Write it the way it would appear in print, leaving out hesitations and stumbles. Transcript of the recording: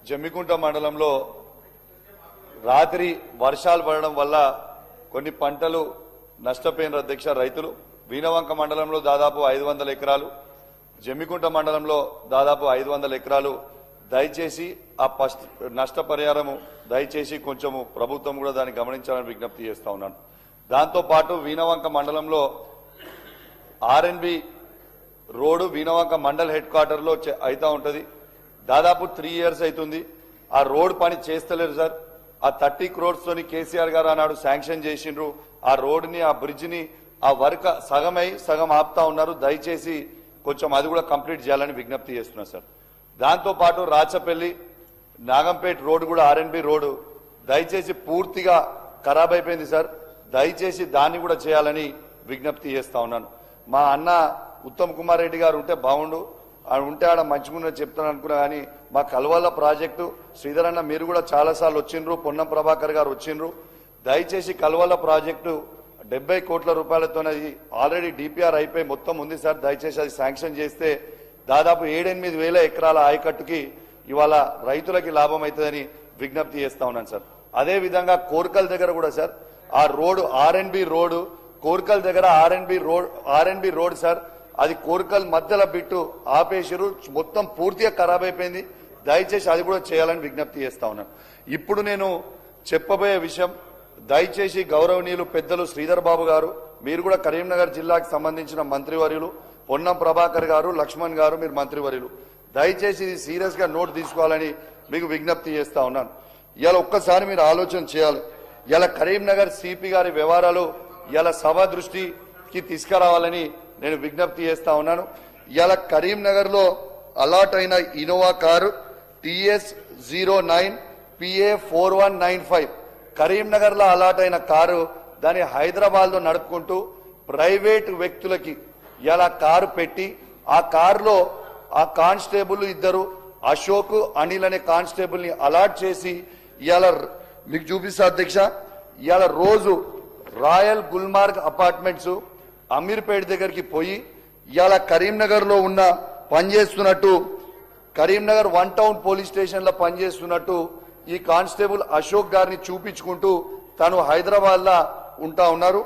జమ్మికుంట మండలంలో రాత్రి వర్షాలు పడడం వల్ల కొన్ని పంటలు నష్టపోయిన అధ్యక్ష రైతులు. వీణవంక మండలంలో దాదాపు 500 ఎకరాలు, జమ్మికుంట మండలంలో దాదాపు 500 ఎకరాలు. దయచేసి ఆ నష్టపరిహారము దయచేసి కొంచెము ప్రభుత్వం కూడా దాన్ని గమనించాలని విజ్ఞప్తి చేస్తా ఉన్నాను. దాంతోపాటు వీణవంక మండలంలో RNB road Veenavanka mandal head క్వార్టర్లో అవుతా ఉంటుంది. దాదాపు 3 years అవుతుంది. ఆ రోడ్ పని చేస్తలేరు సార్. ఆ 30 crores తోని కేసీఆర్ గారు ఆనాడు శాంక్షన్ చేసిండ్రు. ఆ రోడ్డుని ఆ బ్రిడ్జిని ఆ వర్క్ సగమై సగం ఆపుతా ఉన్నారు. దయచేసి కొంచెం అది కూడా కంప్లీట్ చేయాలని విజ్ఞప్తి చేస్తున్నా సార్. దాంతోపాటు రాచపల్లి నాగంపేట్ రోడ్డు కూడా ఆర్ఎన్బి రోడ్డు దయచేసి పూర్తిగా ఖరాబ్ అయిపోయింది సార్. దయచేసి దాన్ని కూడా చేయాలని విజ్ఞప్తి చేస్తా ఉన్నాను. మా అన్న ఉత్తమ్ కుమార్ రెడ్డి గారు ఉంటే బాగుండు, ఉంటే ఆడ మంచిగా చెప్తాను అనుకున్నా. కానీ మా కల్వల్ల ప్రాజెక్టు శ్రీధర్ అన్న మీరు కూడా చాలాసార్లు వచ్చిండ్రు, పొన్నం ప్రభాకర్ గారు వచ్చిండ్రు. దయచేసి కల్వల్ల ప్రాజెక్టు 70 కోట్ల రూపాయలతోనది ఆల్రెడీ డిపిఆర్ అయిపోయి మొత్తం ఉంది సార్. దయచేసి అది శాంక్షన్ చేస్తే దాదాపు 7-8 వేల ఎకరాల ఆయకట్టుకి ఇవాళ రైతులకి లాభం అవుతుందని విజ్ఞప్తి చేస్తా ఉన్నాను సార్. అదేవిధంగా కోర్కల్ దగ్గర కూడా సార్ ఆ రోడ్డు ఆర్ఎన్బి రోడ్డు కోర్కల్ దగ్గర ఆర్ఎన్బి రోడ్ సార్, అది కోర్కల్ మధ్యలో బిట్టు ఆపేసారు, మొత్తం పూర్తిగా ఖరాబ్ అయిపోయింది. దయచేసి అది కూడా చేయాలని విజ్ఞప్తి చేస్తా ఉన్నాను. ఇప్పుడు నేను చెప్పబోయే విషయం దయచేసి గౌరవనీయులు పెద్దలు శ్రీధర్ బాబు గారు, మీరు కూడా కరీంనగర్ జిల్లాకు సంబంధించిన మంత్రివర్యులు, పొన్నం ప్రభాకర్ గారు, లక్ష్మణ్ గారు, మీరు మంత్రివర్యులు, దయచేసి ఇది సీరియస్ గా నోట్ తీసుకోవాలని మీకు విజ్ఞప్తి చేస్తా ఉన్నాను. ఇలా ఒక్కసారి మీరు ఆలోచన చేయాలి. ఇలా కరీంనగర్ సిపి గారి వ్యవహారాలు ఇలా సభ దృష్టికి తీసుకురావాలని నేను విజ్ఞప్తి చేస్తా ఉన్నాను. ఇలా కరీంనగర్ లో అలాట్ అయిన Innova car TS09 PA 4195 Karimnagar లో అలాట్ అయిన కారు దాన్ని హైదరాబాద్ లో నడుపుకుంటూ ప్రైవేట్ వ్యక్తులకి ఇలా కారు పెట్టి ఆ కారులో ఆ కానిస్టేబుల్ ఇద్దరు అశోక్ అనిల్ అనే కానిస్టేబుల్ ని అలాట్ చేసి ఇవాళ మీకు చూపిస్తా అధ్యక్ష. ఇవాళ రోజు రాయల్ గుల్మార్గ్ అపార్ట్మెంట్స్ అమీర్పేట దగ్గరికి పోయి ఇవాళ కరీంనగర్ లో ఉన్న పనిచేస్తున్నట్టు కరీంనగర్ 1 టౌన్ పోలీస్ స్టేషన్ లో పనిచేస్తున్నట్టు ఈ కానిస్టేబుల్ అశోక్ గారిని చూపించుకుంటూ తను హైదరాబాద్ లా ఉంటా ఉన్నారు.